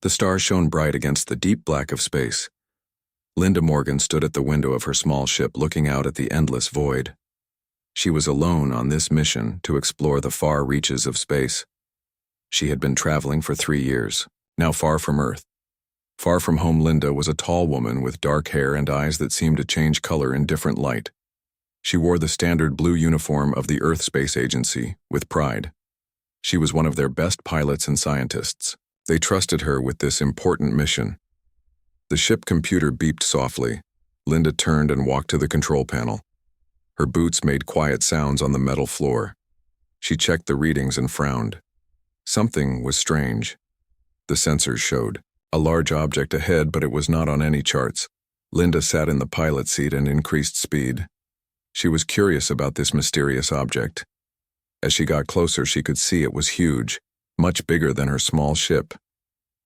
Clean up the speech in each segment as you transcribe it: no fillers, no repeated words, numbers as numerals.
The stars shone bright against the deep black of space. Linda Morgan stood at the window of her small ship looking out at the endless void. She was alone on this mission to explore the far reaches of space. She had been traveling for 3 years, now far from Earth. Far from home, Linda was a tall woman with dark hair and eyes that seemed to change color in different light. She wore the standard blue uniform of the Earth Space Agency with pride. She was one of their best pilots and scientists. They trusted her with this important mission. The ship computer beeped softly. Linda turned and walked to the control panel. Her boots made quiet sounds on the metal floor. She checked the readings and frowned. Something was strange. The sensors showed a large object ahead, but it was not on any charts. Linda sat in the pilot seat and increased speed. She was curious about this mysterious object. As she got closer, she could see it was huge, much bigger than her small ship.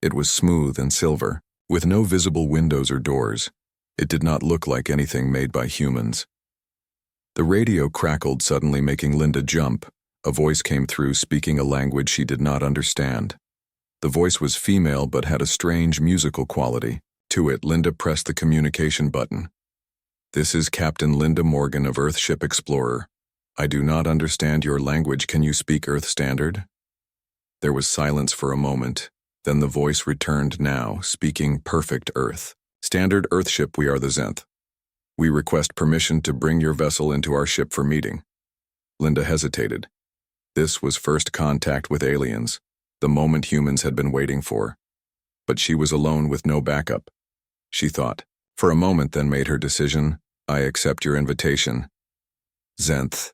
It was smooth and silver, with no visible windows or doors. It did not look like anything made by humans. The radio crackled suddenly, making Linda jump. A voice came through, speaking a language she did not understand. The voice was female but had a strange musical quality. To it, Linda pressed the communication button. "This is Captain Linda Morgan of Earthship Explorer. I do not understand your language. Can you speak Earth Standard?" There was silence for a moment. Then the voice returned, now speaking perfect Earth. "Standard Earthship, we are the Zenth. We request permission to bring your vessel into our ship for meeting." Linda hesitated. This was first contact with aliens, the moment humans had been waiting for. But she was alone with no backup. She thought for a moment, then made her decision. "I accept your invitation." Zenth.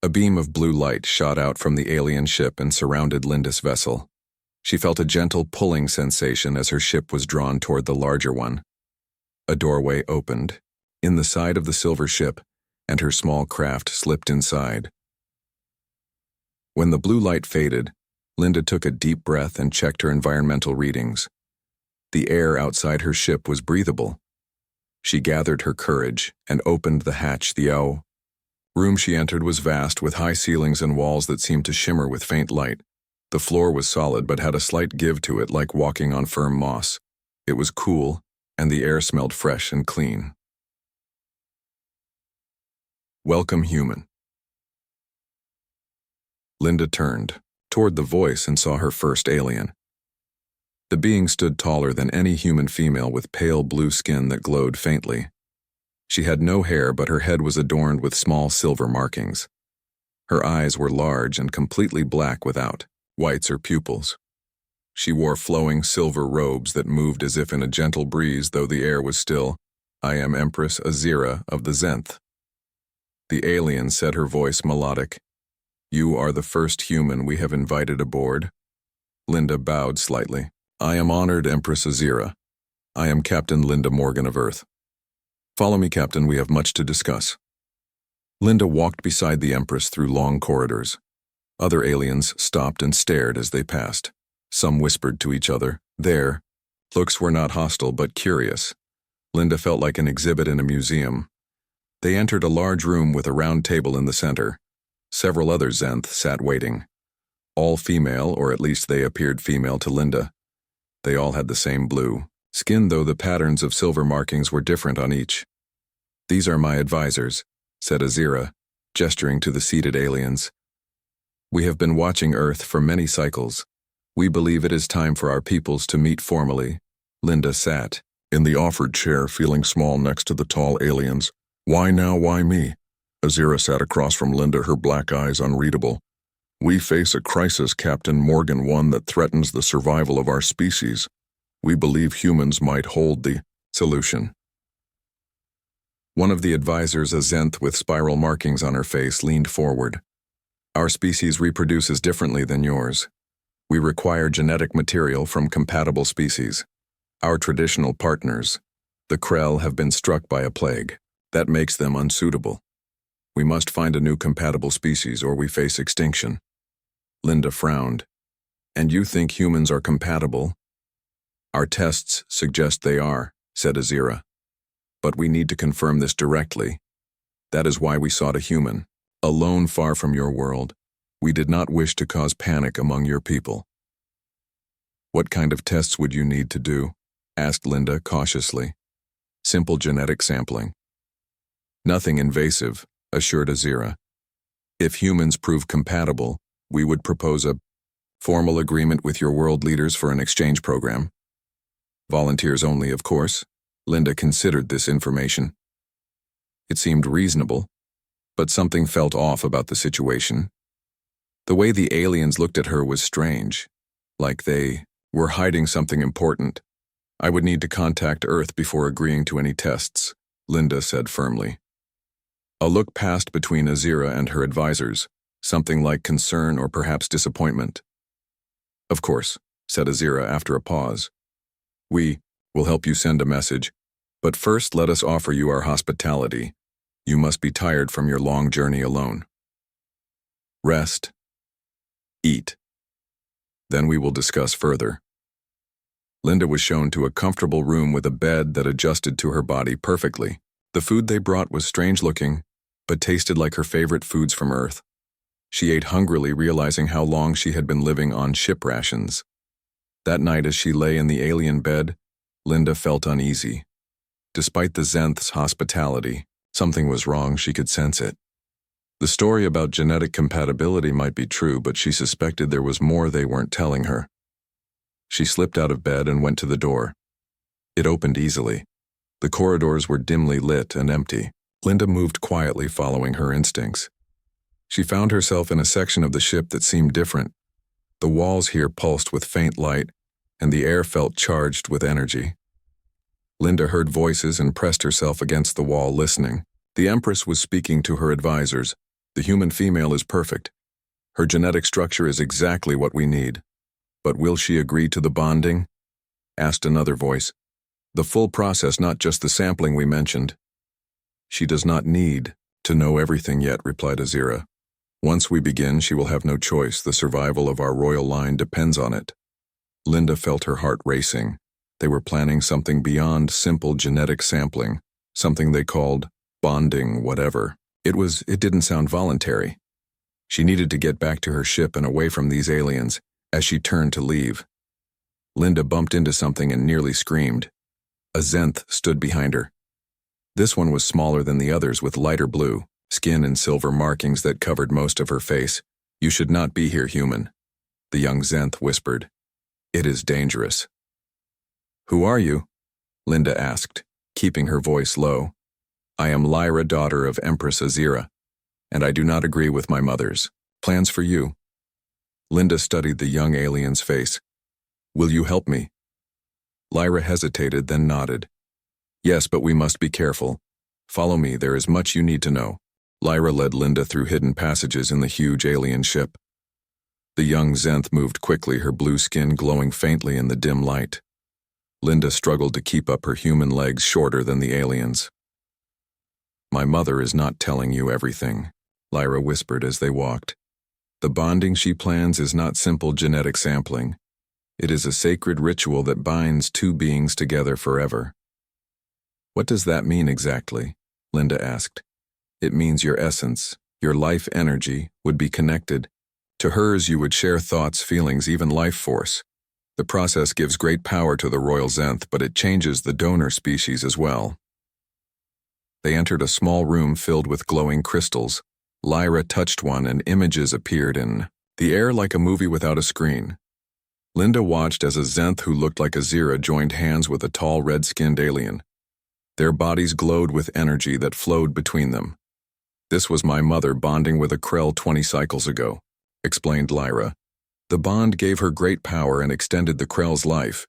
A beam of blue light shot out from the alien ship and surrounded Linda's vessel. She felt a gentle pulling sensation as her ship was drawn toward the larger one. A doorway opened in the side of the silver ship, and her small craft slipped inside. When the blue light faded, Linda took a deep breath and checked her environmental readings. The air outside her ship was breathable. She gathered her courage and opened the hatch. The room she entered was vast, with high ceilings and walls that seemed to shimmer with faint light. The floor was solid but had a slight give to it, like walking on firm moss. It was cool, and the air smelled fresh and clean. "Welcome, human." Linda turned toward the voice and saw her first alien. The being stood taller than any human female, with pale blue skin that glowed faintly. She had no hair, but her head was adorned with small silver markings. Her eyes were large and completely black without whites or pupils. She wore flowing silver robes that moved as if in a gentle breeze, though the air was still. "I am Empress Azira of the Zenth." The alien said, her voice melodic. "You are the first human we have invited aboard." Linda bowed slightly. "I am honored, Empress Azira. I am Captain Linda Morgan of Earth." "Follow me, Captain, we have much to discuss." Linda walked beside the Empress through long corridors. Other aliens stopped and stared as they passed. Some whispered to each other. Their looks were not hostile but curious. Linda felt like an exhibit in a museum. They entered a large room with a round table in the center. Several other Zenth sat waiting. All female, or at least they appeared female to Linda. They all had the same blue skin, though the patterns of silver markings were different on each. "These are my advisors," said Azira, gesturing to the seated aliens. "We have been watching Earth for many cycles. We believe it is time for our peoples to meet formally." Linda sat in the offered chair, feeling small next to the tall aliens. "Why now, why me?" Azira sat across from Linda, her black eyes unreadable. "We face a crisis, Captain Morgan, one that threatens the survival of our species. We believe humans might hold the solution." One of the advisors, a Zenth with spiral markings on her face, leaned forward. "Our species reproduces differently than yours. We require genetic material from compatible species. Our traditional partners, the Krell, have been struck by a plague that makes them unsuitable. We must find a new compatible species or we face extinction." Linda frowned. "And you think humans are compatible?" "Our tests suggest they are," said Azira. "But we need to confirm this directly. That is why we sought a human, alone far from your world. We did not wish to cause panic among your people." What kind of tests would you need to do? Asked Linda cautiously. Simple genetic sampling. Nothing invasive, assured Azira. If humans prove compatible, we would propose a formal agreement with your world leaders for an exchange program. Volunteers only, of course. Linda considered this information. It seemed reasonable, but something felt off about the situation. The way the aliens looked at her was strange, like they were hiding something important. I would need to contact Earth before agreeing to any tests, Linda said firmly. A look passed between Azira and her advisors, something like concern or perhaps disappointment. Of course, said Azira after a pause. We will help you send a message, but first let us offer you our hospitality. You must be tired from your long journey alone. Rest. Eat. Then we will discuss further. Linda was shown to a comfortable room with a bed that adjusted to her body perfectly. The food they brought was strange-looking, but tasted like her favorite foods from Earth. She ate hungrily, realizing how long she had been living on ship rations. That night, as she lay in the alien bed, Linda felt uneasy. Despite the Zenth's hospitality, something was wrong. She could sense it. The story about genetic compatibility might be true, but she suspected there was more they weren't telling her. She slipped out of bed and went to the door. It opened easily. The corridors were dimly lit and empty. Linda moved quietly, following her instincts. She found herself in a section of the ship that seemed different. The walls here pulsed with faint light, and the air felt charged with energy. Linda heard voices and pressed herself against the wall, listening. The Empress was speaking to her advisors. The human female is perfect. Her genetic structure is exactly what we need. But will she agree to the bonding? Asked another voice. The full process, not just the sampling we mentioned. She does not need to know everything yet, replied Azira. Once we begin, she will have no choice. The survival of our royal line depends on it. Linda felt her heart racing. They were planning something beyond simple genetic sampling, something they called bonding whatever. It didn't sound voluntary. She needed to get back to her ship and away from these aliens. As she turned to leave, Linda bumped into something and nearly screamed. A Zenth stood behind her. This one was smaller than the others, with lighter blue skin and silver markings that covered most of her face. You should not be here, human, the young Zenth whispered. It is dangerous. Who are you? Linda asked, keeping her voice low. I am Lyra, daughter of Empress Azira, and I do not agree with my mother's plans for you. Linda studied the young alien's face. Will you help me? Lyra hesitated, then nodded. Yes, but we must be careful. Follow me, there is much you need to know. Lyra led Linda through hidden passages in the huge alien ship. The young Zenth moved quickly, her blue skin glowing faintly in the dim light. Linda struggled to keep up, her human legs shorter than the aliens. My mother is not telling you everything, Lyra whispered as they walked. The bonding she plans is not simple genetic sampling. It is a sacred ritual that binds two beings together forever. What does that mean exactly? Linda asked. It means your essence, your life energy, would be connected. To hers you would share thoughts, feelings, even life force. The process gives great power to the royal Zenth, but it changes the donor species as well. They entered a small room filled with glowing crystals. Lyra touched one and images appeared in the air like a movie without a screen. Linda watched as a Zenth who looked like Azira joined hands with a tall red-skinned alien. Their bodies glowed with energy that flowed between them. This was my mother bonding with a Krell 20 cycles ago, explained Lyra. The bond gave her great power and extended the Krell's life.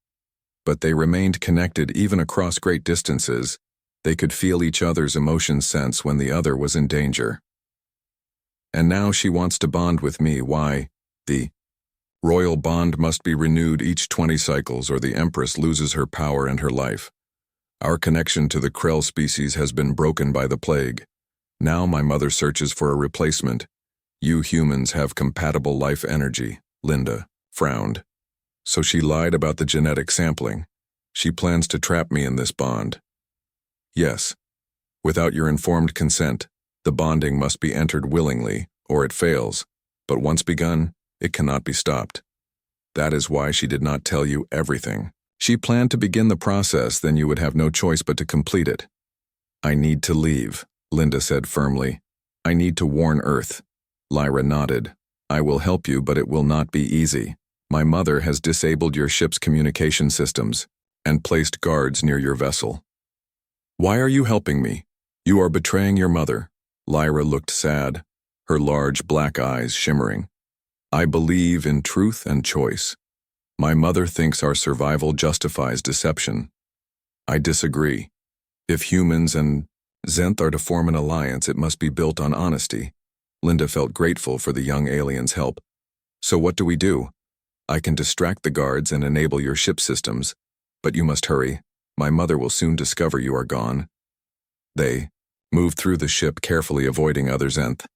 But they remained connected even across great distances. They could feel each other's emotions sense when the other was in danger. And now she wants to bond with me. Why? The royal bond must be renewed each 20 cycles or the Empress loses her power and her life. Our connection to the Krell species has been broken by the plague. Now my mother searches for a replacement. You humans have compatible life energy, Linda frowned. So she lied about the genetic sampling. She plans to trap me in this bond. Yes. Without your informed consent, the bonding must be entered willingly, or it fails. But once begun, it cannot be stopped. That is why she did not tell you everything. She planned to begin the process, then you would have no choice but to complete it. I need to leave, Linda said firmly. I need to warn Earth. Lyra nodded. I will help you, but it will not be easy. My mother has disabled your ship's communication systems and placed guards near your vessel. Why are you helping me? You are betraying your mother. Lyra looked sad, her large black eyes shimmering. I believe in truth and choice. My mother thinks our survival justifies deception. I disagree. If humans and Zenth are to form an alliance, it must be built on honesty. Linda felt grateful for the young alien's help. So what do we do? I can distract the guards and enable your ship systems, but you must hurry. My mother will soon discover you are gone. They moved through the ship, carefully avoiding other Zenth.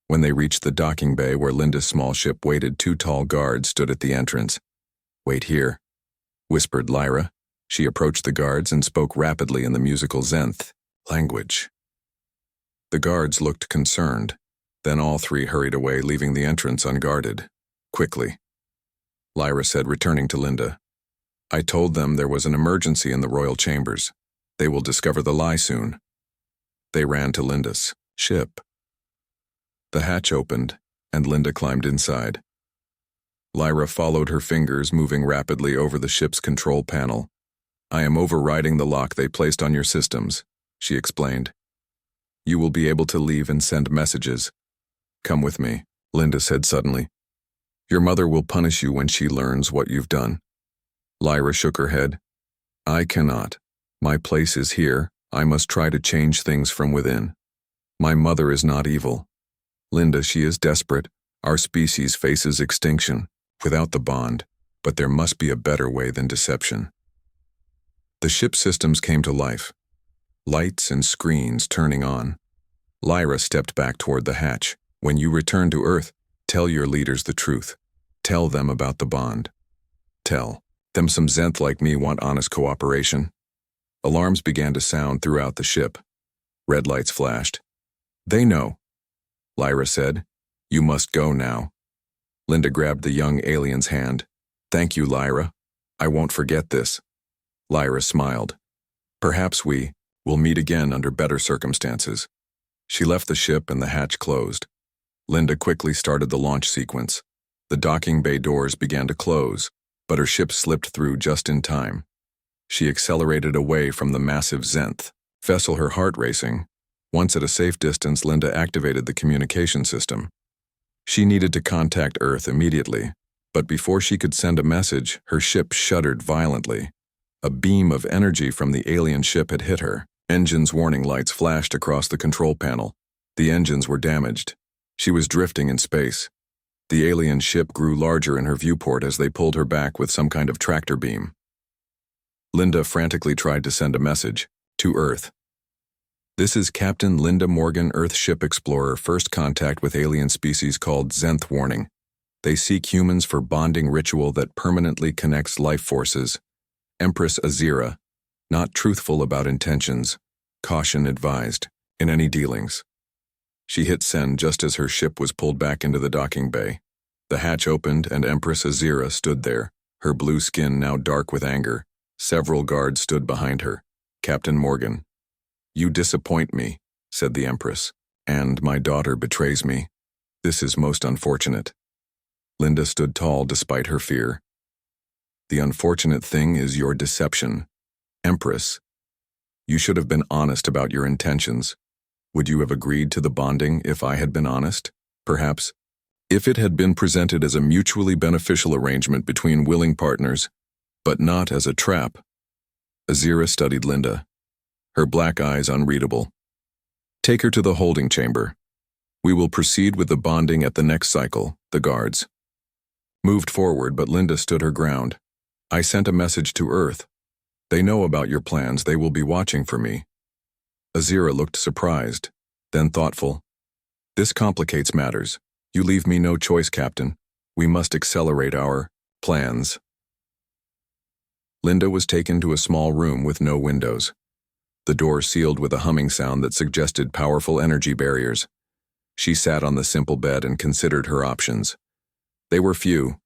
When they reached the docking bay where Linda's small ship waited, 2 tall guards stood at the entrance. Wait here, whispered Lyra. She approached the guards and spoke rapidly in the musical Zenth language. The guards looked concerned. Then all 3 hurried away, leaving the entrance unguarded. Quickly, Lyra said, returning to Linda. I told them there was an emergency in the royal chambers. They will discover the lie soon. They ran to Linda's ship. The hatch opened, and Linda climbed inside. Lyra followed her fingers, moving rapidly over the ship's control panel. I am overriding the lock they placed on your systems, she explained. You will be able to leave and send messages. Come with me, Linda said suddenly. Your mother will punish you when she learns what you've done. Lyra shook her head. I cannot. My place is here. I must try to change things from within. My mother is not evil. Linda, she is desperate. Our species faces extinction without the bond, but there must be a better way than deception. The ship systems came to life, lights and screens turning on. Lyra stepped back toward the hatch. When you return to Earth, tell your leaders the truth. Tell them about the bond. Tell them some Zenth like me want honest cooperation. Alarms began to sound throughout the ship. Red lights flashed. They know, Lyra said. You must go now. Linda grabbed the young alien's hand. Thank you, Lyra. I won't forget this. Lyra smiled. Perhaps we will meet again under better circumstances. She left the ship and the hatch closed. Linda quickly started the launch sequence. The docking bay doors began to close, but her ship slipped through just in time. She accelerated away from the massive Zenth vessel, her heart racing. Once at a safe distance, Linda activated the communication system. She needed to contact Earth immediately, but before she could send a message, her ship shuddered violently. A beam of energy from the alien ship had hit her. Engines' warning lights flashed across the control panel. The engines were damaged. She was drifting in space. The alien ship grew larger in her viewport as they pulled her back with some kind of tractor beam. Linda frantically tried to send a message to Earth. This is Captain Linda Morgan, Earth Ship Explorer, first contact with alien species called Zenth. Warning. They seek humans for bonding ritual that permanently connects life forces. Empress Azira. Not truthful about intentions. Caution advised in any dealings. She hit send just as her ship was pulled back into the docking bay. The hatch opened and Empress Azira stood there, her blue skin now dark with anger. Several guards stood behind her. Captain Morgan. You disappoint me, said the Empress, and my daughter betrays me. This is most unfortunate. Linda stood tall despite her fear. The unfortunate thing is your deception. Empress, you should have been honest about your intentions. Would you have agreed to the bonding if I had been honest? Perhaps, if it had been presented as a mutually beneficial arrangement between willing partners, but not as a trap. Azira studied Linda, her black eyes unreadable. Take her to the holding chamber. We will proceed with the bonding at the next cycle, the guards moved forward, but Linda stood her ground. I sent a message to Earth. They know about your plans. They will be watching for me. Azira looked surprised, then thoughtful. This complicates matters. You leave me no choice, Captain. We must accelerate our plans. Linda was taken to a small room with no windows. The door sealed with a humming sound that suggested powerful energy barriers. She sat on the simple bed and considered her options. They were few.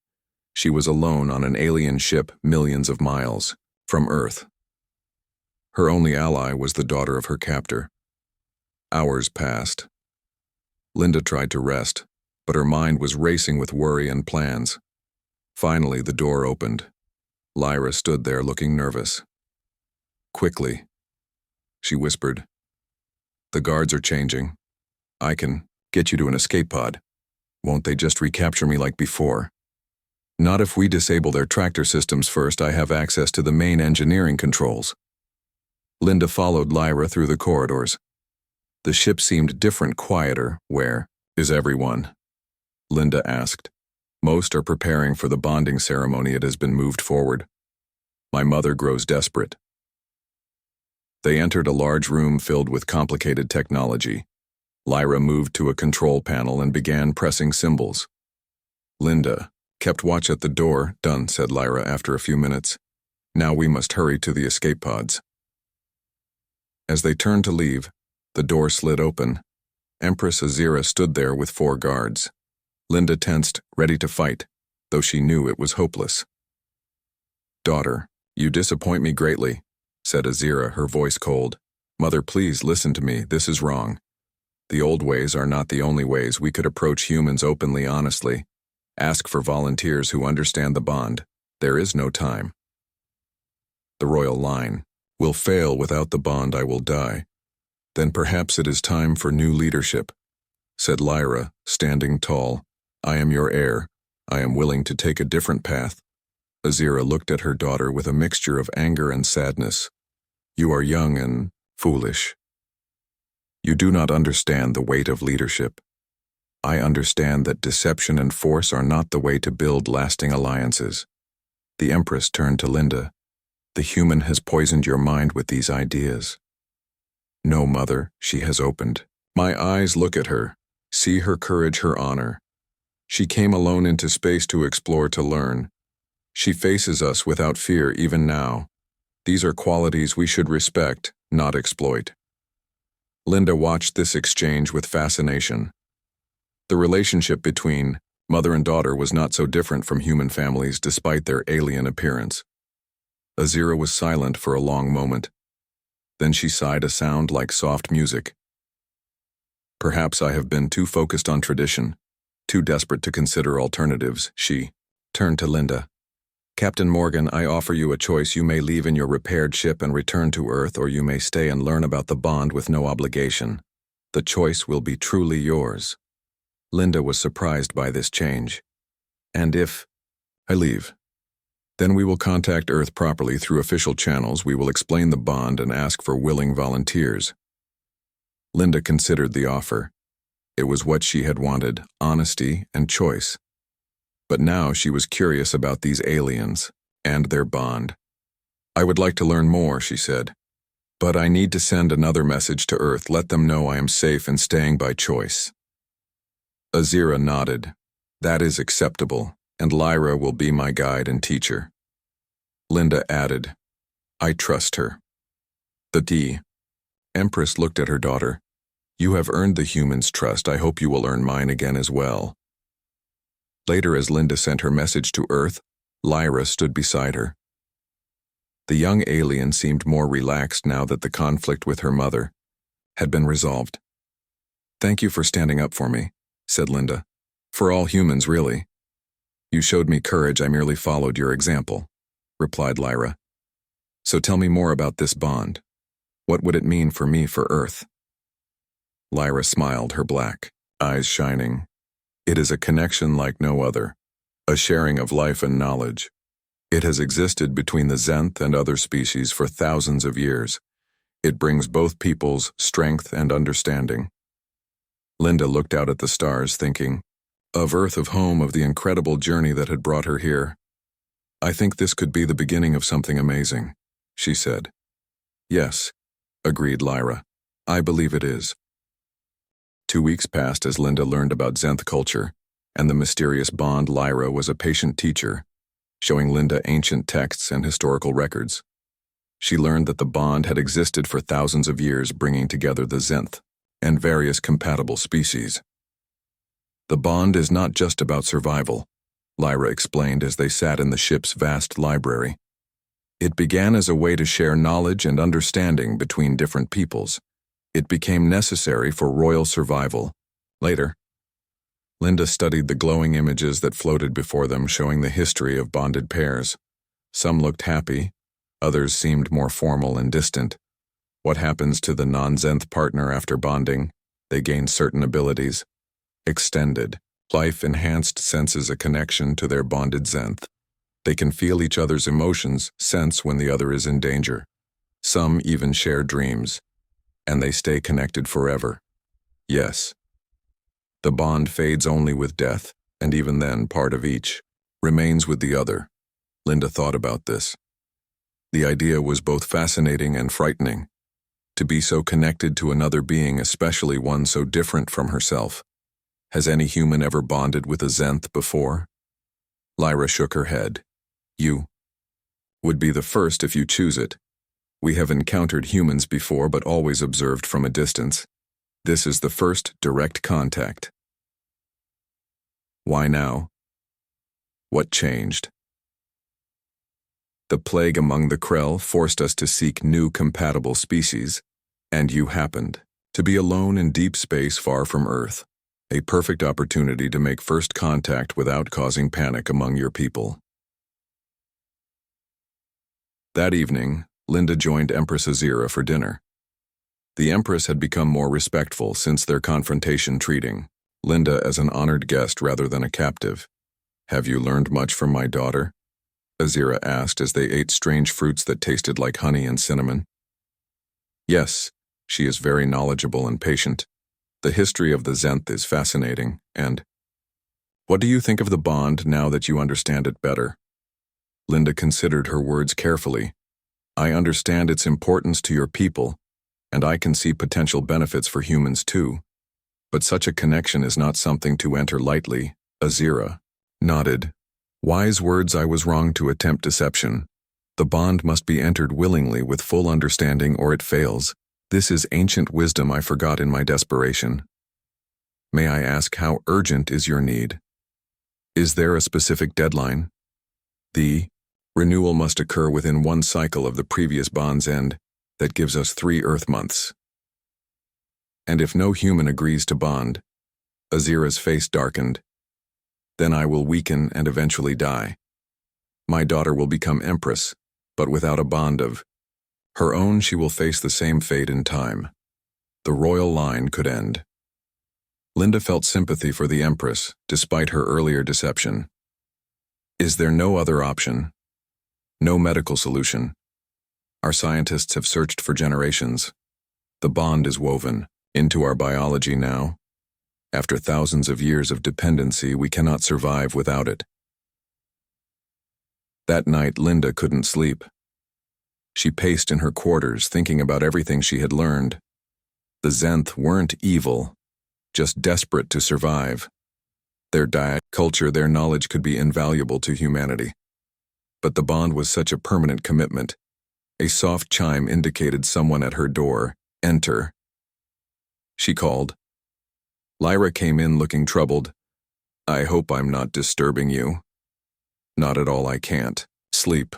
She was alone on an alien ship millions of miles from Earth. Her only ally was the daughter of her captor. Hours passed. Linda tried to rest, but her mind was racing with worry and plans. Finally, the door opened. Lyra stood there looking nervous. "Quickly," she whispered. "The guards are changing. I can get you to an escape pod. Won't they just recapture me like before?" "Not if we disable their tractor systems first. I have access to the main engineering controls." Linda followed Lyra through the corridors. The ship seemed different, quieter. "Where is everyone?" Linda asked. "Most are preparing for the bonding ceremony. It has been moved forward. My mother grows desperate." They entered a large room filled with complicated technology. Lyra moved to a control panel and began pressing symbols. Linda kept watch at the door. "Done," said Lyra after a few minutes. "Now we must hurry to the escape pods." As they turned to leave, the door slid open. Empress Azira stood there with 4 guards. Linda tensed, ready to fight, though she knew it was hopeless. "Daughter, you disappoint me greatly," said Azira, her voice cold. "Mother, please listen to me. This is wrong. The old ways are not the only ways. We could approach humans openly, honestly. Ask for volunteers who understand the bond. There is no time." The royal line, "Will fail without the bond, I will die. Then perhaps it is time for new leadership," said Lyra, standing tall. "I am your heir. I am willing to take a different path." Azira looked at her daughter with a mixture of anger and sadness. "You are young and foolish. You do not understand the weight of leadership. I understand that deception and force are not the way to build lasting alliances." The Empress turned to Linda. "The human has poisoned your mind with these ideas." "No, Mother," she has opened. "My eyes look at her. See her courage, her honor. She came alone into space to explore, to learn. She faces us without fear even now. These are qualities we should respect, not exploit." Linda watched this exchange with fascination. The relationship between mother and daughter was not so different from human families despite their alien appearance. Azira was silent for a long moment. Then she sighed, a sound like soft music. "Perhaps I have been too focused on tradition, too desperate to consider alternatives." She turned to Linda. "Captain Morgan, I offer you a choice. You may leave in your repaired ship and return to Earth, or you may stay and learn about the bond with no obligation. The choice will be truly yours." Linda was surprised by this change. "And if I leave? Then we will contact Earth properly through official channels. We will explain the bond and ask for willing volunteers." Linda considered the offer. It was what she had wanted, honesty and choice. But now she was curious about these aliens and their bond. "I would like to learn more," she said. "But I need to send another message to Earth. Let them know I am safe and staying by choice." Azira nodded. "That is acceptable, and Lyra will be my guide and teacher." Linda added, "I trust her." The Empress looked at her daughter. "You have earned the humans' trust. I hope you will earn mine again as well." Later, as Linda sent her message to Earth, Lyra stood beside her. The young alien seemed more relaxed now that the conflict with her mother had been resolved. "Thank you for standing up for me," said Linda. "For all humans, really." "You showed me courage. I merely followed your example," replied Lyra. "So tell me more about this bond. What would it mean for me, for Earth?" Lyra smiled, her black eyes shining. "It is a connection like no other, a sharing of life and knowledge. It has existed between the Zenth and other species for thousands of years. It brings both peoples strength and understanding." Linda looked out at the stars, thinking of Earth, of home, of the incredible journey that had brought her here. "I think this could be the beginning of something amazing," she said. "Yes," agreed Lyra. "I believe it is." 2 weeks passed as Linda learned about Zenth culture and the mysterious bond. Lyra was a patient teacher, showing Linda ancient texts and historical records. She learned that the bond had existed for thousands of years, bringing together the Zenth and various compatible species. "The bond is not just about survival," Lyra explained as they sat in the ship's vast library. It began as a way to share knowledge and understanding between different peoples. It became necessary for royal survival. Later, Linda studied the glowing images that floated before them, showing the history of bonded pairs. Some looked happy, others seemed more formal and distant. What happens to the non-Zenth partner after bonding? They gain certain abilities. Extended. Life enhanced senses a connection to their bonded Zenth. They can feel each other's emotions, sense when the other is in danger. Some even share dreams. And they stay connected forever. Yes. The bond fades only with death, and even then part of each remains with the other. Linda thought about this. The idea was both fascinating and frightening. To be so connected to another being, especially one so different from herself. Has any human ever bonded with a Zenth before? Lyra shook her head. You would be the first if you choose it. We have encountered humans before, but always observed from a distance. This is the first direct contact. Why now? What changed? The plague among the Krell forced us to seek new compatible species, and you happened to be alone in deep space far from Earth. A perfect opportunity to make first contact without causing panic among your people. That evening, Linda joined Empress Azira for dinner. The Empress had become more respectful since their confrontation, treating Linda as an honored guest rather than a captive. Have you learned much from my daughter? Azira asked as they ate strange fruits that tasted like honey and cinnamon. Yes, she is very knowledgeable and patient. The history of the Zenth is fascinating, and what do you think of the bond now that you understand it better? Linda considered her words carefully. I understand its importance to your people, and I can see potential benefits for humans too. But such a connection is not something to enter lightly. Azira nodded. Wise words. I was wrong to attempt deception. The bond must be entered willingly with full understanding or it fails. This is ancient wisdom I forgot in my desperation. May I ask, how urgent is your need? Is there a specific deadline? The renewal must occur within one cycle of the previous bond's end. That gives us 3 Earth months. And if no human agrees to bond, Azira's face darkened, then I will weaken and eventually die. My daughter will become Empress, but without a bond of her own, she will face the same fate in time. The royal line could end. Linda felt sympathy for the Empress, despite her earlier deception. Is there no other option? No medical solution? Our scientists have searched for generations. The bond is woven into our biology now. After thousands of years of dependency, we cannot survive without it. That night, Linda couldn't sleep. She paced in her quarters, thinking about everything she had learned. The Zenth weren't evil, just desperate to survive. Their diet, culture, their knowledge could be invaluable to humanity. But the bond was such a permanent commitment. A soft chime indicated someone at her door. Enter. She called. Lyra came in looking troubled. I hope I'm not disturbing you. Not at all, I can't. Sleep.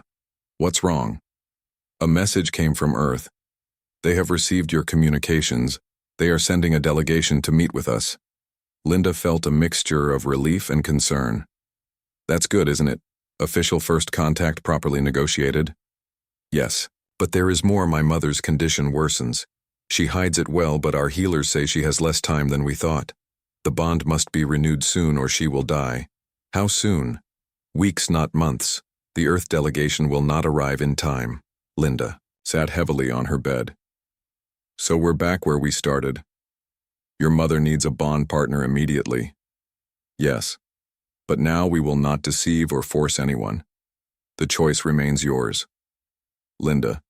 What's wrong? A message came from Earth. They have received your communications. They are sending a delegation to meet with us. Linda felt a mixture of relief and concern. That's good, isn't it? Official first contact properly negotiated? Yes, but there is more. My mother's condition worsens. She hides it well, but our healers say she has less time than we thought. The bond must be renewed soon or she will die. How soon? Weeks, not months. The Earth delegation will not arrive in time. Linda sat heavily on her bed. So we're back where we started. Your mother needs a bond partner immediately. Yes, but now we will not deceive or force anyone. The choice remains yours. Linda,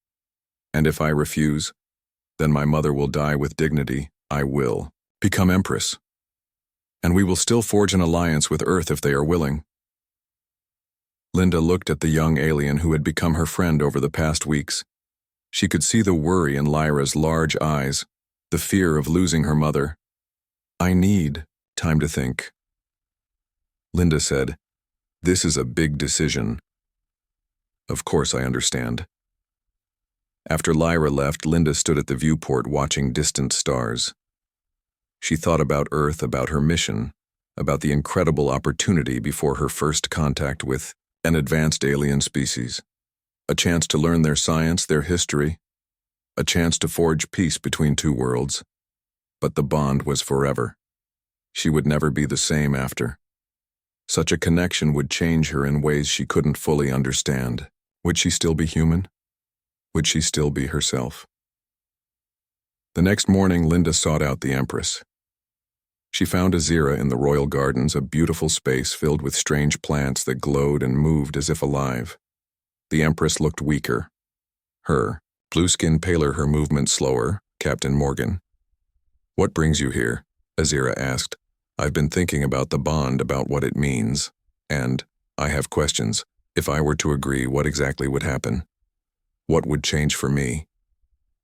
and if I refuse, then my mother will die with dignity. I will become Empress. And we will still forge an alliance with Earth if they are willing. Linda looked at the young alien who had become her friend over the past weeks. She could see the worry in Lyra's large eyes, the fear of losing her mother. I need time to think. Linda said, This is a big decision. Of course I understand. After Lyra left, Linda stood at the viewport watching distant stars. She thought about Earth, about her mission, about the incredible opportunity before her first contact with an advanced alien species. A chance to learn their science, their history, a chance to forge peace between two worlds. But the bond was forever. She would never be the same after. Such a connection would change her in ways she couldn't fully understand. Would she still be human? Would she still be herself? The next morning, Linda sought out the Empress. She found Azira in the royal gardens, a beautiful space filled with strange plants that glowed and moved as if alive. The Empress looked weaker. Her blue skin paler, her movement slower. Captain Morgan. "What brings you here?" Azira asked. "I've been thinking about the bond, about what it means. And I have questions. If I were to agree, what exactly would happen? What would change for me?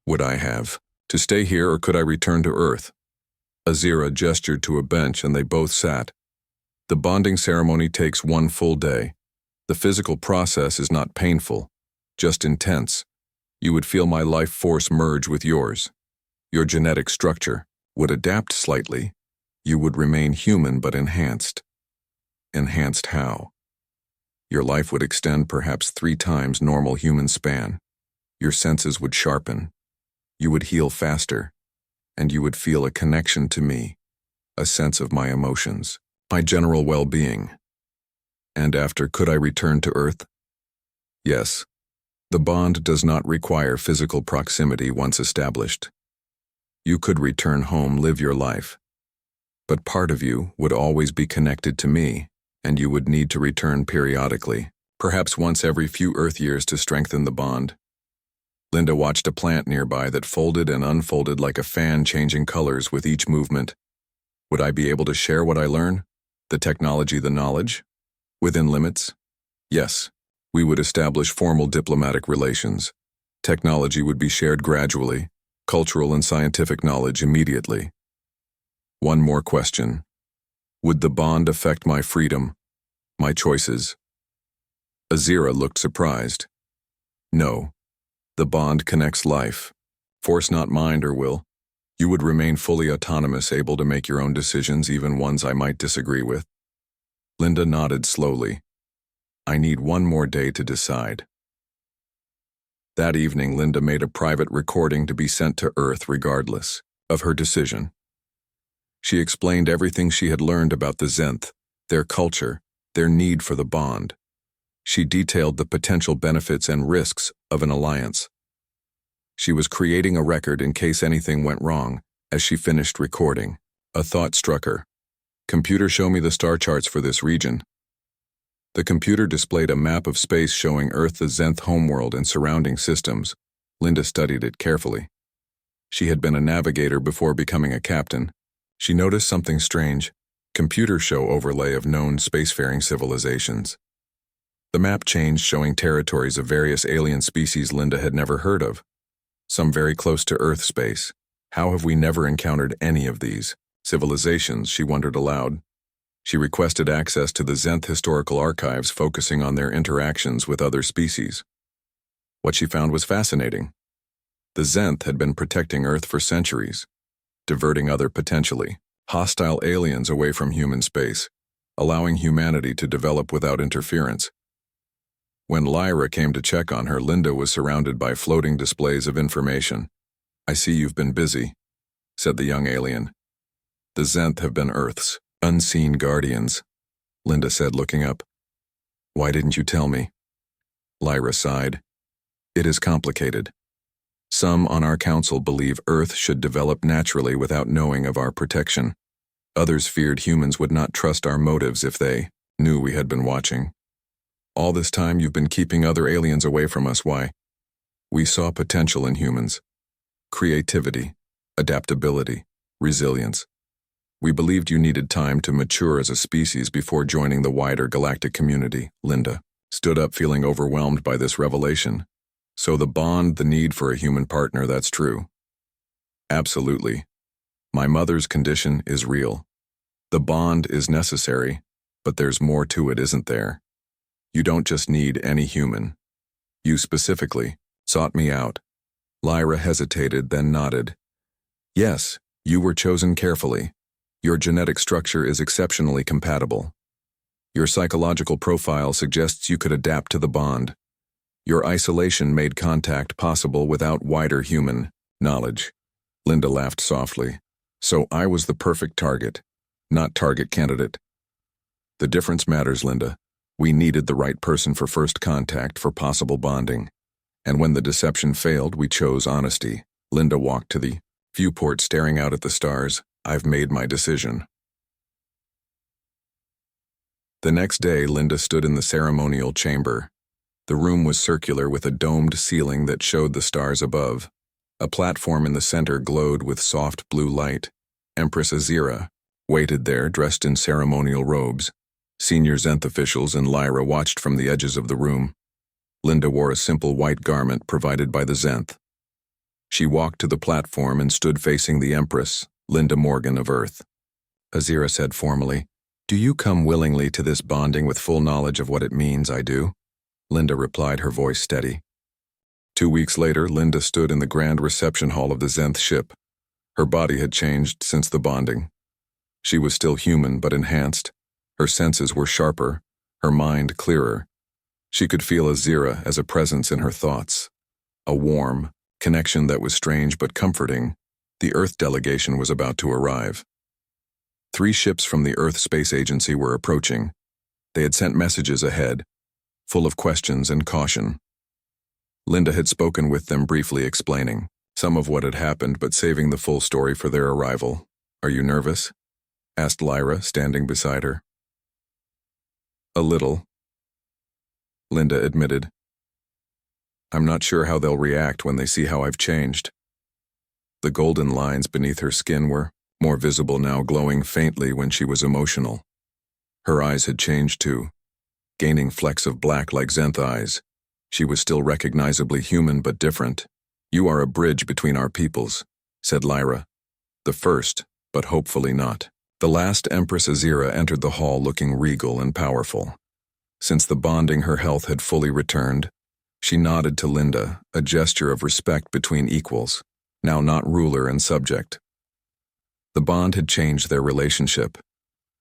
Would I have to stay here, or could I return to Earth?" Azira gestured to a bench and they both sat. "The bonding ceremony takes one full day. The physical process is not painful, just intense. You would feel my life force merge with yours. Your genetic structure would adapt slightly. You would remain human but enhanced." "Enhanced how?" "Your life would extend perhaps 3 times normal human span. Your senses would sharpen. You would heal faster. And you would feel a connection to me, a sense of my emotions, my general well-being." "And after, could I return to Earth?" "Yes. The bond does not require physical proximity once established. You could return home, live your life. But part of you would always be connected to me, and you would need to return periodically, perhaps once every few Earth years to strengthen the bond." Linda watched a plant nearby that folded and unfolded like a fan, changing colors with each movement. "Would I be able to share what I learn? The technology, the knowledge? Within limits? Yes. We would establish formal diplomatic relations. Technology would be shared gradually, cultural and scientific knowledge immediately. One more question. Would the bond affect my freedom, my choices?" Azira looked surprised. "No. The bond connects life. Force not mind or will. You would remain fully autonomous, able to make your own decisions, even ones I might disagree with." Linda nodded slowly. "I need one more day to decide." That evening, Linda made a private recording to be sent to Earth regardless of her decision. She explained everything she had learned about the Zenth, their culture, their need for the bond. She detailed the potential benefits and risks of an alliance. She was creating a record in case anything went wrong. As she finished recording, a thought struck her. "Computer, show me the star charts for this region." The computer displayed a map of space showing Earth, the Zenth homeworld, and surrounding systems. Linda studied it carefully. She had been a navigator before becoming a captain. She noticed something strange. Computer show overlay of known spacefaring civilizations. The map changed, showing territories of various alien species Linda had never heard of. Some very close to Earth space. How have we never encountered any of these civilizations, she wondered aloud. She requested access to the Zenth historical archives, focusing on their interactions with other species. What she found was fascinating. The Zenth had been protecting Earth for centuries, diverting other potentially hostile aliens away from human space, allowing humanity to develop without interference. When Lyra came to check on her, Linda was surrounded by floating displays of information. "I see you've been busy," said the young alien. "The Zenth have been Earth's unseen guardians," Linda said, looking up. "Why didn't you tell me?" Lyra sighed. "It is complicated. Some on our council believe Earth should develop naturally without knowing of our protection. Others feared humans would not trust our motives if they knew we had been watching. All this time you've been keeping other aliens away from us. Why? We saw potential in humans. Creativity, adaptability, resilience. We believed you needed time to mature as a species before joining the wider galactic community." Linda stood up, feeling overwhelmed by this revelation. "So the bond, the need for a human partner, that's true." "Absolutely. My mother's condition is real. The bond is necessary, but there's more to it, isn't there?" You don't just need any human. You specifically sought me out. Lyra hesitated, then nodded. Yes, you were chosen carefully. Your genetic structure is exceptionally compatible. Your psychological profile suggests you could adapt to the bond. Your isolation made contact possible without wider human knowledge. Linda laughed softly. So I was the perfect target, not target candidate. The difference matters, Linda. We needed the right person for first contact for possible bonding. And when the deception failed, we chose honesty. Linda walked to the viewport, staring out at the stars. I've made my decision. The next day, Linda stood in the ceremonial chamber. The room was circular with a domed ceiling that showed the stars above. A platform in the center glowed with soft blue light. Empress Azira waited there, dressed in ceremonial robes. Senior Zenth officials and Lyra watched from the edges of the room. Linda wore a simple white garment provided by the Zenth. She walked to the platform and stood facing the Empress, Linda Morgan of Earth. Azira said formally, "Do you come willingly to this bonding with full knowledge of what it means, I do?" Linda replied, her voice steady. 2 weeks later, Linda stood in the grand reception hall of the Zenth ship. Her body had changed since the bonding. She was still human, but enhanced. Her senses were sharper, her mind clearer. She could feel Azira as a presence in her thoughts. A warm connection that was strange but comforting. The Earth delegation was about to arrive. 3 ships from the Earth Space Agency were approaching. They had sent messages ahead, full of questions and caution. Linda had spoken with them briefly, explaining some of what had happened but saving the full story for their arrival. "Are you nervous?" asked Lyra, standing beside her. "A little," Linda admitted. "I'm not sure how they'll react when they see how I've changed." The golden lines beneath her skin were more visible now, glowing faintly when she was emotional. Her eyes had changed too, gaining flecks of black like Zenth eyes. She was still recognizably human but different. "You are a bridge between our peoples," said Lyra. "The first, but hopefully not." The last Empress Azira entered the hall looking regal and powerful. Since the bonding, her health had fully returned. She nodded to Linda, a gesture of respect between equals, now not ruler and subject. The bond had changed their relationship,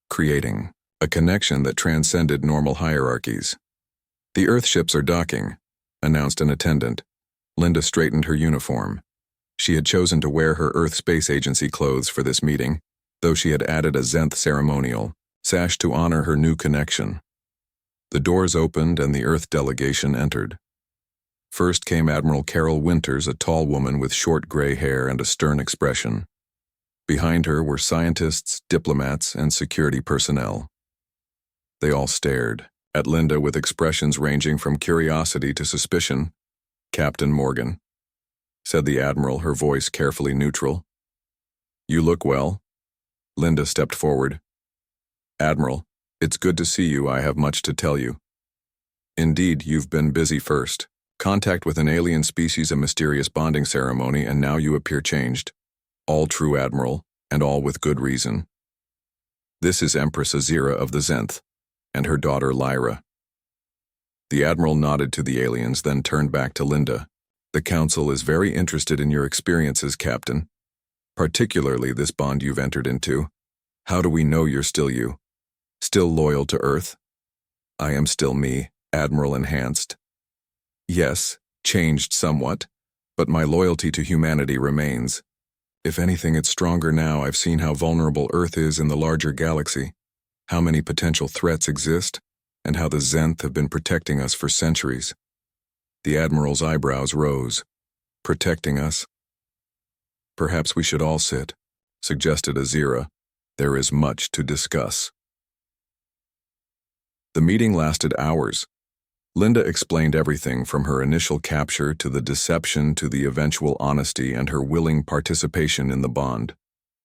creating a connection that transcended normal hierarchies. "The Earth ships are docking," announced an attendant. Linda straightened her uniform. She had chosen to wear her Earth Space Agency clothes for this meeting, though she had added a Zenth ceremonial sash to honor her new connection. The doors opened and the Earth delegation entered. First came Admiral Carol Winters, a tall woman with short gray hair and a stern expression. Behind her were scientists, diplomats, and security personnel. They all stared at Linda with expressions ranging from curiosity to suspicion. "Captain Morgan," said the Admiral, her voice carefully neutral. "You look well." Linda stepped forward. "Admiral, it's good to see you. I have much to tell you." "Indeed, you've been busy first. Contact with an alien species, a mysterious bonding ceremony, and now you appear changed. All true, Admiral, and all with good reason. This is Empress Azira of the Zenth, and her daughter Lyra." The Admiral nodded to the aliens, then turned back to Linda. "The Council is very interested in your experiences, Captain. Particularly this bond you've entered into. How do we know you're still you? Still loyal to Earth?" "I am still me," Admiral enhanced. "Yes, changed somewhat, but my loyalty to humanity remains. If anything, it's stronger now. I've seen how vulnerable Earth is in the larger galaxy, how many potential threats exist, and how the Zenth have been protecting us for centuries." The Admiral's eyebrows rose. "Protecting us? Perhaps we should all sit," suggested Azira. "There is much to discuss." The meeting lasted hours. Linda explained everything from her initial capture to the deception to the eventual honesty and her willing participation in the bond.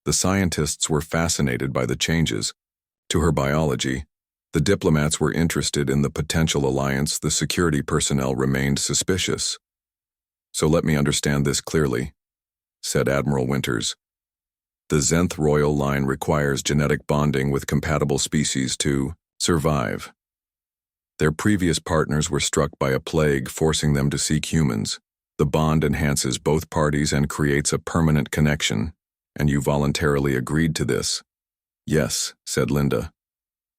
The scientists were fascinated by the changes to her biology. The diplomats were interested in the potential alliance. The security personnel remained suspicious. "So let me understand this clearly," said Admiral Winters. "The Zenth royal line requires genetic bonding with compatible species to survive." Their previous partners were struck by a plague, forcing them to seek humans. The bond enhances both parties and creates a permanent connection, and you voluntarily agreed to this. Yes, said Linda.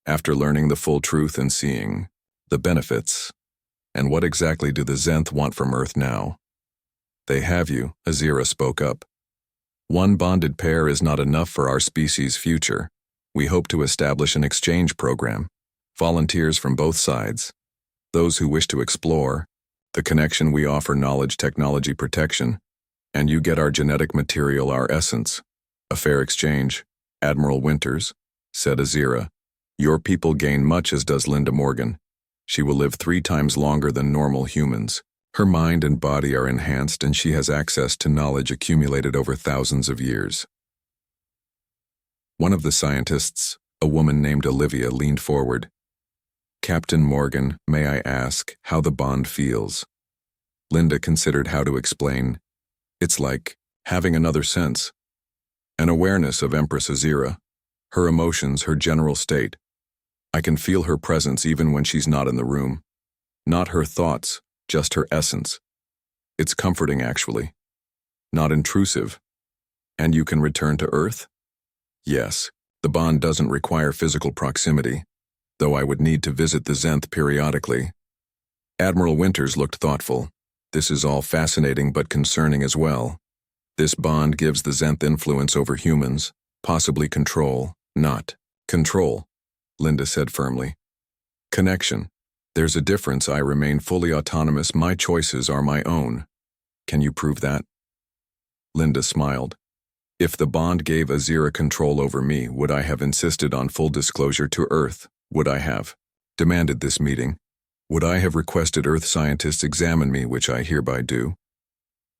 After learning the full truth and seeing the benefits. And what exactly do the Zenth want from Earth now? They have you, Azira spoke up. One bonded pair is not enough for our species' future. We hope to establish an exchange program. Volunteers from both sides. Those who wish to explore. The connection we offer knowledge technology protection. And you get our genetic material, our essence. A fair exchange. Admiral Winters, said Azira. Your people gain much, as does Linda Morgan. She will live 3 times longer than normal humans. Her mind and body are enhanced, and she has access to knowledge accumulated over thousands of years. One of the scientists, a woman named Olivia, leaned forward. Captain Morgan, may I ask how the bond feels? Linda considered how to explain. It's like having another sense. An awareness of Empress Azira. Her emotions, her general state. I can feel her presence even when she's not in the room. Not her thoughts, just her essence. It's comforting, actually. Not intrusive. And you can return to Earth? Yes, the bond doesn't require physical proximity, though I would need to visit the Zenth periodically. Admiral Winters looked thoughtful. This is all fascinating but concerning as well. This bond gives the Zenth influence over humans, possibly control, not control, Linda said firmly. Connection. There's a difference. I remain fully autonomous. My choices are my own. Can you prove that? Linda smiled. If the bond gave Azira control over me, would I have insisted on full disclosure to Earth? Would I have demanded this meeting? Would I have requested Earth scientists examine me, which I hereby do?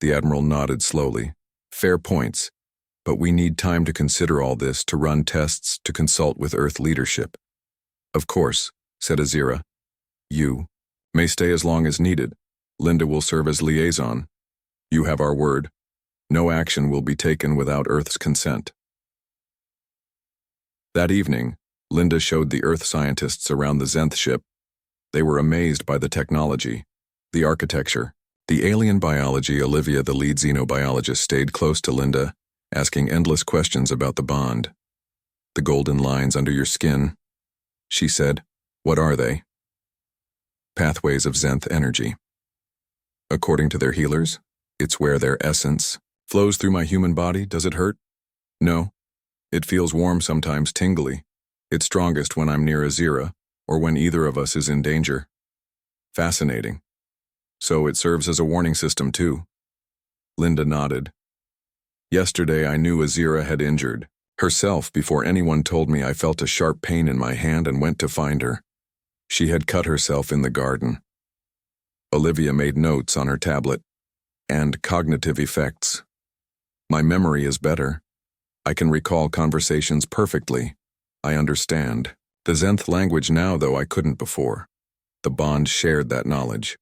The Admiral nodded slowly. Fair points. But we need time to consider all this, to run tests, to consult with Earth leadership. Of course, said Azira. You may stay as long as needed. Linda will serve as liaison. You have our word. No action will be taken without Earth's consent. That evening, Linda showed the Earth scientists around the Zenth ship. They were amazed by the technology, the architecture, the alien biology. Olivia, the lead xenobiologist, stayed close to Linda, asking endless questions about the bond. The golden lines under your skin, she said. What are they? Pathways of Zenth energy. According to their healers, it's where their essence flows through my human body. Does it hurt? No. It feels warm, sometimes tingly. It's strongest when I'm near Azira, or when either of us is in danger. Fascinating. So it serves as a warning system too. Linda nodded. Yesterday I knew Azira had injured herself before anyone told me. I felt a sharp pain in my hand and went to find her. She had cut herself in the garden. Olivia made notes on her tablet. And cognitive effects. My memory is better. I can recall conversations perfectly. I understand the Zenth language now, though I couldn't before. The bond shared that knowledge.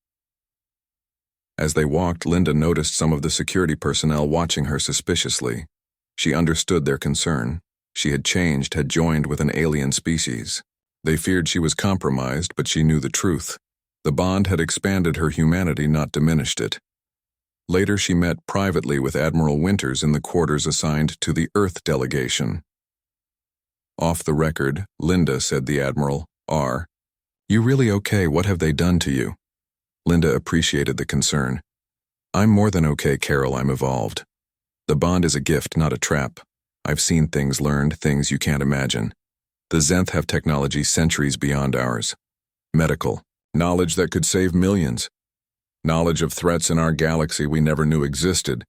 As they walked, Linda noticed some of the security personnel watching her suspiciously. She understood their concern. She had changed, had joined with an alien species. They feared she was compromised, but she knew the truth. The bond had expanded her humanity, not diminished it. Later she met privately with Admiral Winters in the quarters assigned to the Earth delegation. Off the record, Linda, said the Admiral, "Are you really okay? What have they done to you?" Linda appreciated the concern. I'm more than okay, Carol. I'm evolved. The bond is a gift, not a trap. I've seen things, learned things you can't imagine. The Zenth have technology centuries beyond ours. Medical knowledge that could save millions. Knowledge of threats in our galaxy we never knew existed.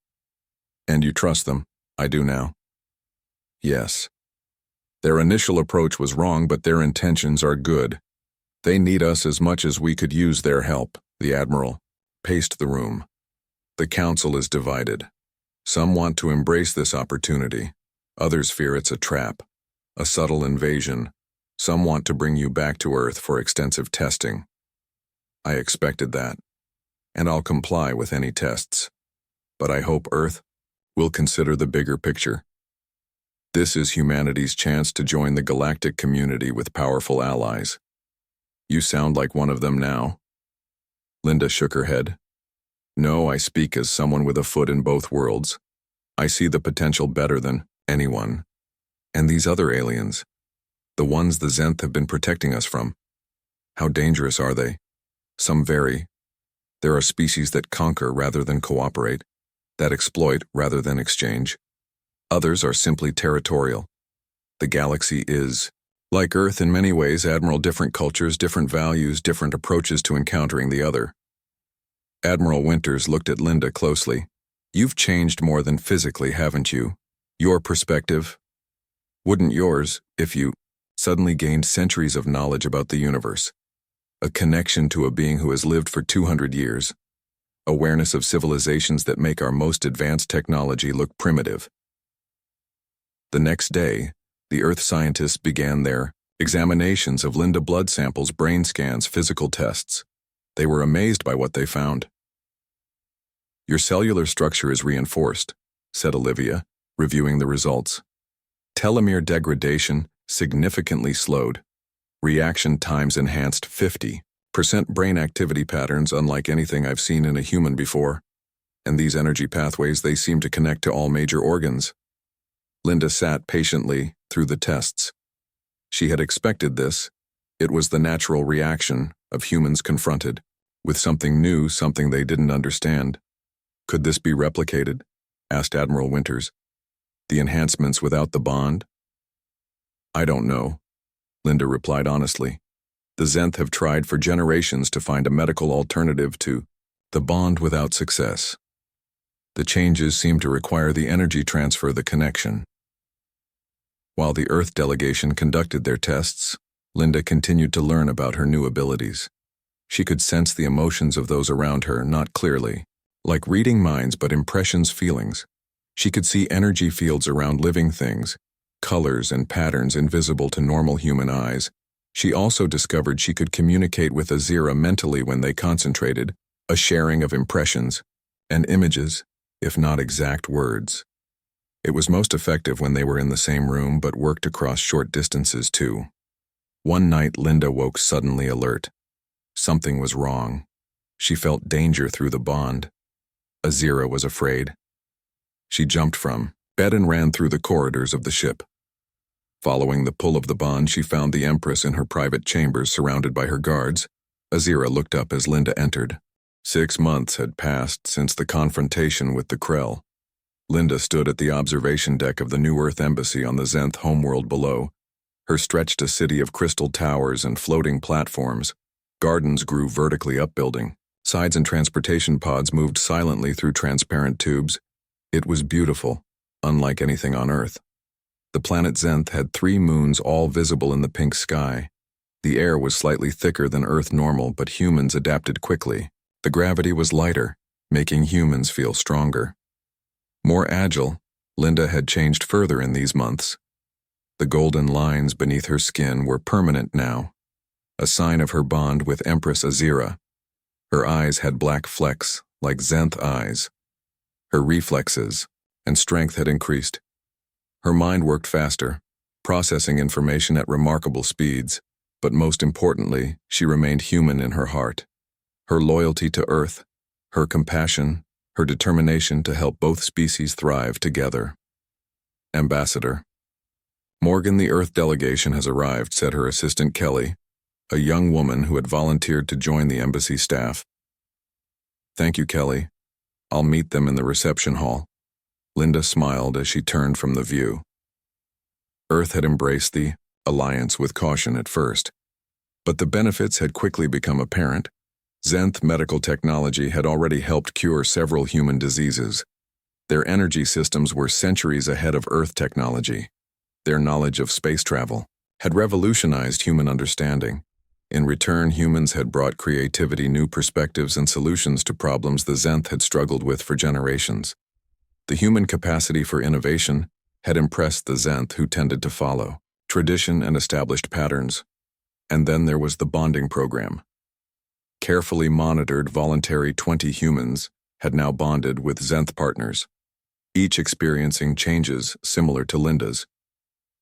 And you trust them? I do now. Yes. Their initial approach was wrong, but their intentions are good. They need us as much as we could use their help. The Admiral paced the room. The Council is divided. Some want to embrace this opportunity. Others fear it's a trap, a subtle invasion. Some want to bring you back to Earth for extensive testing. I expected that, and I'll comply with any tests. But I hope Earth will consider the bigger picture. This is humanity's chance to join the galactic community with powerful allies. You sound like one of them now. Linda shook her head. No, I speak as someone with a foot in both worlds. I see the potential better than anyone. And these other aliens, the ones the Zenth have been protecting us from, how dangerous are they? Some vary. There are species that conquer rather than cooperate, that exploit rather than exchange. Others are simply territorial. The galaxy is, like Earth in many ways, Admiral, different cultures, different values, different approaches to encountering the other. Admiral Winters looked at Linda closely. You've changed more than physically, haven't you? Your perspective? Wouldn't yours, if you suddenly gained centuries of knowledge about the universe? A connection to a being who has lived for 200 years. Awareness of civilizations that make our most advanced technology look primitive. The next day, the Earth scientists began their examinations of Linda blood samples, brain scans, physical tests. They were amazed by what they found. Your cellular structure is reinforced, said Olivia, reviewing the results. Telomere degradation significantly slowed. Reaction times enhanced 50%. Brain activity patterns unlike anything I've seen in a human before. And these energy pathways, they seem to connect to all major organs. Linda sat patiently through the tests. She had expected this. It was the natural reaction of humans confronted with something new, something they didn't understand. Could this be replicated? Asked Admiral Winters. The enhancements without the bond? I don't know, Linda replied honestly. The Zenth have tried for generations to find a medical alternative to the bond without success. The changes seem to require the energy transfer, the connection. While the Earth delegation conducted their tests, Linda continued to learn about her new abilities. She could sense the emotions of those around her, not clearly, like reading minds but impressions, feelings. She could see energy fields around living things, colors and patterns invisible to normal human eyes. She also discovered she could communicate with Azira mentally when they concentrated, a sharing of impressions and images, if not exact words. It was most effective when they were in the same room but worked across short distances too. One night Linda woke suddenly alert. Something was wrong. She felt danger through the bond. Azira was afraid. She jumped from bed and ran through the corridors of the ship. Following the pull of the bond, she found the Empress in her private chambers surrounded by her guards. Azira looked up as Linda entered. 6 months had passed since the confrontation with the Krell. Linda stood at the observation deck of the New Earth Embassy on the Zenth homeworld below. Her stretched a city of crystal towers and floating platforms. Gardens grew vertically upbuilding. Sides and transportation pods moved silently through transparent tubes. It was beautiful, unlike anything on Earth. The planet Zenth had 3 moons, all visible in the pink sky. The air was slightly thicker than Earth normal, but humans adapted quickly. The gravity was lighter, making humans feel stronger. More agile, Linda had changed further in these months. The golden lines beneath her skin were permanent now, a sign of her bond with Empress Azira. Her eyes had black flecks, like Zenth eyes. Her reflexes and strength had increased. Her mind worked faster, processing information at remarkable speeds, but most importantly, she remained human in her heart. Her loyalty to Earth, her compassion, her determination to help both species thrive together. Ambassador. Morgan, the Earth delegation has arrived, said her assistant Kelly, a young woman who had volunteered to join the embassy staff. Thank you, Kelly. I'll meet them in the reception hall. Linda smiled as she turned from the view. Earth had embraced the alliance with caution at first, but the benefits had quickly become apparent. Zenth medical technology had already helped cure several human diseases. Their energy systems were centuries ahead of Earth technology. Their knowledge of space travel had revolutionized human understanding. In return, humans had brought creativity, new perspectives, and solutions to problems the Zenth had struggled with for generations. The human capacity for innovation had impressed the Zenth, who tended to follow tradition and established patterns. And then there was the bonding program. Carefully monitored, voluntary 20 humans had now bonded with Zenth partners, each experiencing changes similar to Linda's,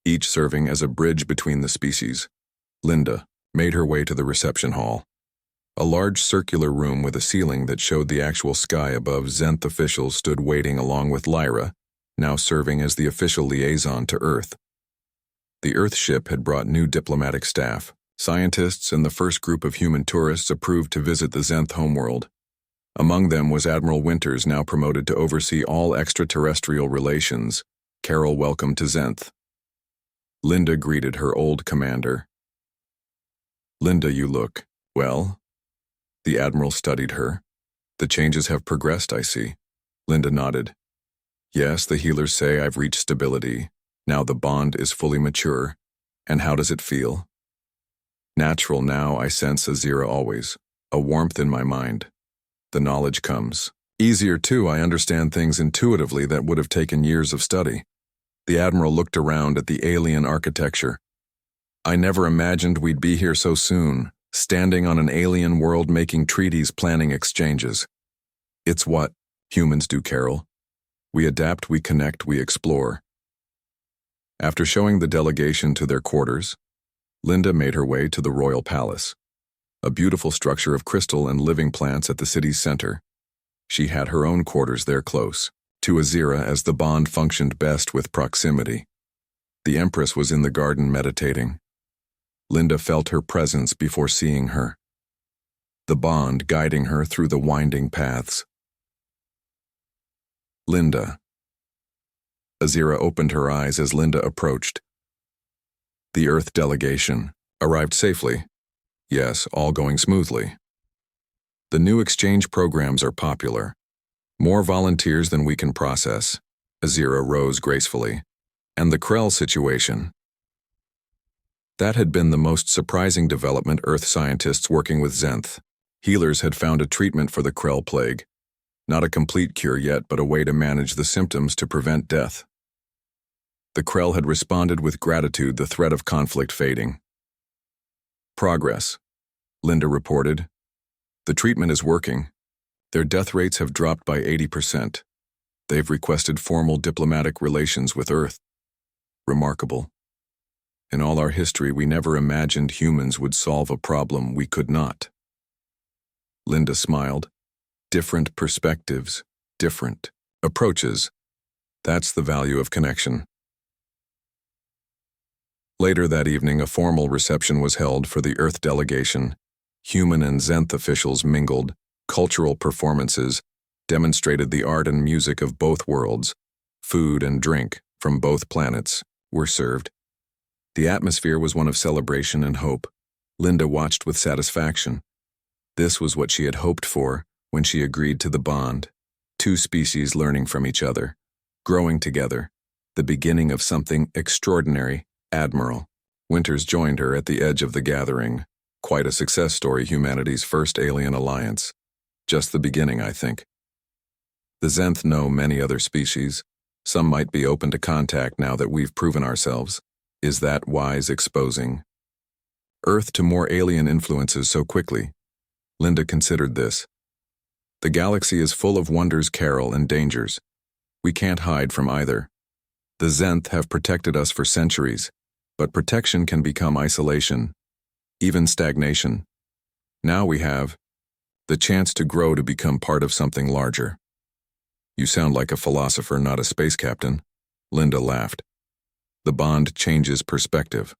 each serving as a bridge between the species. Linda, made her way to the reception hall. A large circular room with a ceiling that showed the actual sky above. Zenth officials stood waiting along with Lyra, now serving as the official liaison to Earth. The Earth ship had brought new diplomatic staff. Scientists and the first group of human tourists approved to visit the Zenth homeworld. Among them was Admiral Winters, now promoted to oversee all extraterrestrial relations. Carol welcomed to Zenth. Linda greeted her old commander. "Linda, you look well." The Admiral studied her. "The changes have progressed, I see." Linda nodded. "Yes, the healers say I've reached stability. Now the bond is fully mature. And how does it feel?" "Natural now, I sense a zero always, a warmth in my mind. The knowledge comes. Easier too, I understand things intuitively that would have taken years of study." The Admiral looked around at the alien architecture. "I never imagined we'd be here so soon, standing on an alien world making treaties, planning exchanges. It's what humans do, Carol. We adapt, we connect, we explore." After showing the delegation to their quarters, Linda made her way to the Royal Palace, a beautiful structure of crystal and living plants at the city's center. She had her own quarters there close to Azira, as the bond functioned best with proximity. The Empress was in the garden meditating. Linda felt her presence before seeing her, the bond guiding her through the winding paths. "Linda." Azira opened her eyes as Linda approached. "The Earth delegation arrived safely?" "Yes, all going smoothly." "The new exchange programs are popular. More volunteers than we can process." Azira rose gracefully. "And the Krell situation?" That had been the most surprising development. Earth scientists working with Zenth. Healers had found a treatment for the Krell plague. Not a complete cure yet, but a way to manage the symptoms to prevent death. The Krell had responded with gratitude, the threat of conflict fading. "Progress," Linda reported. "The treatment is working. Their death rates have dropped by 80%. They've requested formal diplomatic relations with Earth. Remarkable. In all our history, we never imagined humans would solve a problem we could not." Linda smiled. Different perspectives, different approaches. That's the value of connection. Later that evening, a formal reception was held for the Earth delegation. Human and Zenth officials mingled. Cultural performances demonstrated the art and music of both worlds. Food and drink from both planets were served. The atmosphere was one of celebration and hope. Linda watched with satisfaction. This was what she had hoped for when she agreed to the bond. Two species learning from each other, growing together, the beginning of something extraordinary. Admiral Winters joined her at the edge of the gathering. Quite a success story, humanity's first alien alliance. Just the beginning, I think. The Zenth know many other species. Some might be open to contact now that we've proven ourselves. Is that wise exposing Earth to more alien influences so quickly? Linda considered this. The galaxy is full of wonders, Carol, and dangers. We can't hide from either. The Zenth have protected us for centuries, but protection can become isolation, even stagnation. Now we have the chance to grow, to become part of something larger. You sound like a philosopher, not a space captain. Linda laughed. The bond changes perspective.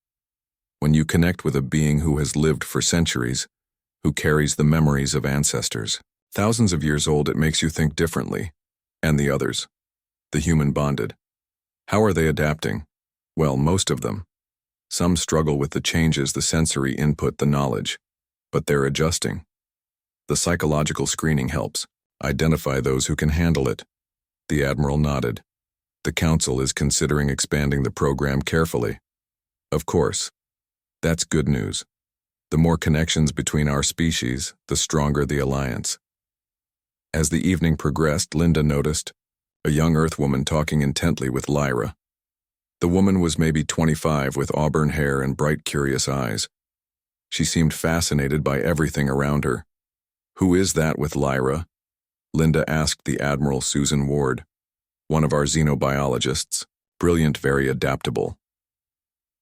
When you connect with a being who has lived for centuries, who carries the memories of ancestors, thousands of years old, it makes you think differently. And the others, the human bonded. How are they adapting? Well, most of them. Some struggle with the changes, the sensory input, the knowledge, but they're adjusting. The psychological screening helps identify those who can handle it. The Admiral nodded. The Council is considering expanding the program carefully. Of course. That's good news. The more connections between our species, the stronger the alliance. As the evening progressed, Linda noticed a young Earthwoman talking intently with Lyra. The woman was maybe 25, with auburn hair and bright, curious eyes. She seemed fascinated by everything around her. "Who is that with Lyra?" Linda asked the Admiral. "Susan Ward, one of our xenobiologists, brilliant, very adaptable.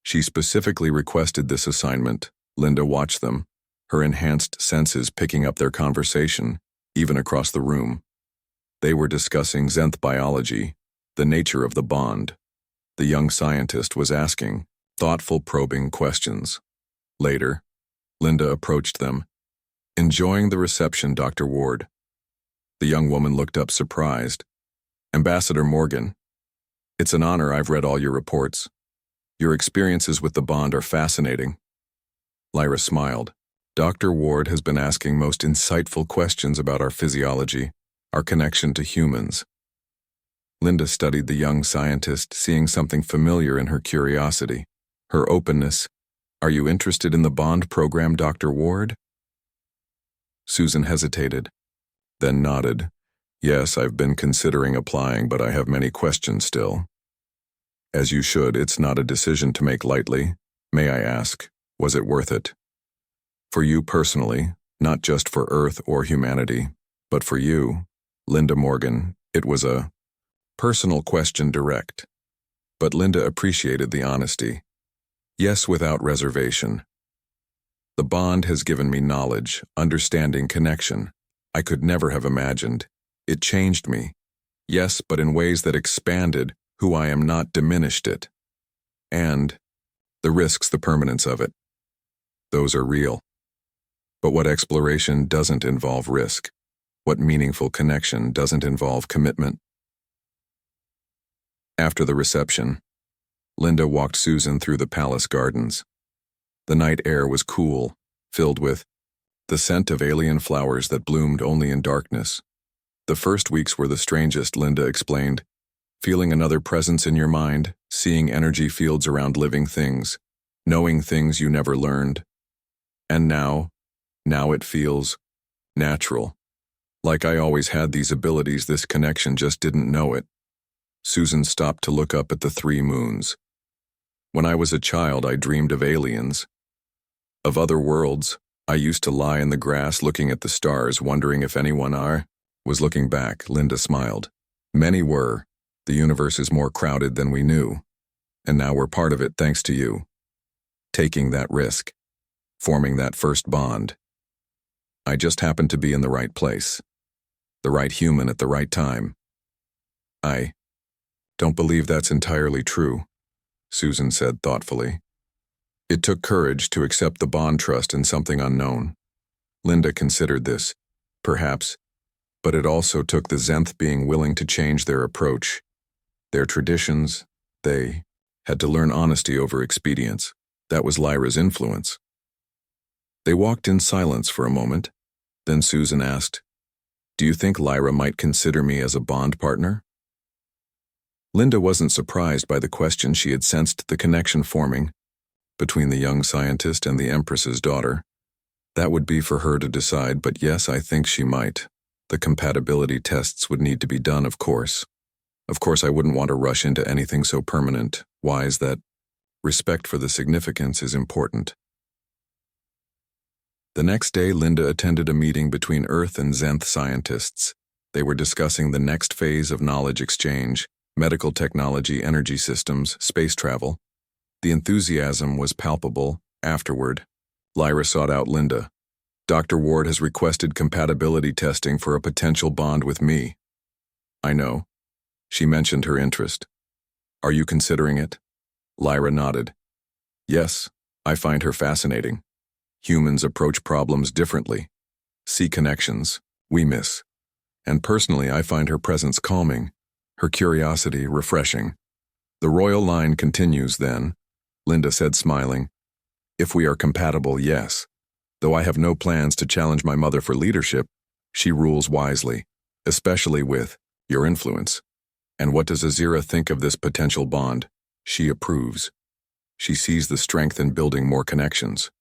She specifically requested this assignment." Linda watched them, her enhanced senses picking up their conversation, even across the room. They were discussing Zenth biology, the nature of the bond. The young scientist was asking thoughtful, probing questions. Later, Linda approached them. "Enjoying the reception, Dr. Ward." The young woman looked up surprised. "Ambassador Morgan, it's an honor. I've read all your reports. Your experiences with the bond are fascinating." Lyra smiled. "Dr. Ward has been asking most insightful questions about our physiology, our connection to humans." Linda studied the young scientist, seeing something familiar in her curiosity, her openness. "Are you interested in the bond program, Dr. Ward?" Susan hesitated, then nodded. "Yes, I've been considering applying, but I have many questions still." "As you should. It's not a decision to make lightly. May I ask, was it worth it? For you personally, not just for Earth or humanity, but for you, Linda Morgan." It was a personal question, direct. But Linda appreciated the honesty. "Yes, without reservation. The bond has given me knowledge, understanding, connection I could never have imagined. It changed me. Yes, but in ways that expanded who I am, not diminished it. And the risks, the permanence of it, those are real. But what exploration doesn't involve risk? What meaningful connection doesn't involve commitment?" After the reception, Linda walked Susan through the palace gardens. The night air was cool, filled with the scent of alien flowers that bloomed only in darkness. "The first weeks were the strangest," Linda explained. "Feeling another presence in your mind, seeing energy fields around living things, knowing things you never learned. And now it feels natural. Like I always had these abilities, this connection, just didn't know it." Susan stopped to look up at the 3 moons. "When I was a child, I dreamed of aliens, of other worlds. I used to lie in the grass looking at the stars, wondering if anyone was looking back." Linda smiled. "Many were. The universe is more crowded than we knew. And now we're part of it thanks to you. Taking that risk, forming that first bond. I just happened to be in the right place, the right human at the right time." "I don't believe that's entirely true," Susan said thoughtfully. "It took courage to accept the bond, trust in something unknown." Linda considered this, perhaps, but it also took the Zenth being willing to change their approach, their traditions. They had to learn honesty over expedience. That was Lyra's influence. They walked in silence for a moment. Then Susan asked, "Do you think Lyra might consider me as a bond partner?" Linda wasn't surprised by the question. She had sensed the connection forming between the young scientist and the Empress's daughter. That would be for her to decide, but yes, I think she might. The compatibility tests would need to be done, of course. Of course, I wouldn't want to rush into anything so permanent. Wise that respect for the significance is important. The next day, Linda attended a meeting between Earth and Zenth scientists. They were discussing the next phase of knowledge exchange, medical technology, energy systems, space travel. The enthusiasm was palpable. Afterward, Lyra sought out Linda. "Dr. Ward has requested compatibility testing for a potential bond with me." "I know." She mentioned her interest. "Are you considering it?" Lyra nodded. "Yes, I find her fascinating. Humans approach problems differently, see connections we miss. And personally, I find her presence calming, her curiosity refreshing." "The royal line continues then," Linda said, smiling. "If we are compatible, yes. Though I have no plans to challenge my mother for leadership, she rules wisely, especially with your influence. And what does Azira think of this potential bond?" "She approves. She sees the strength in building more connections."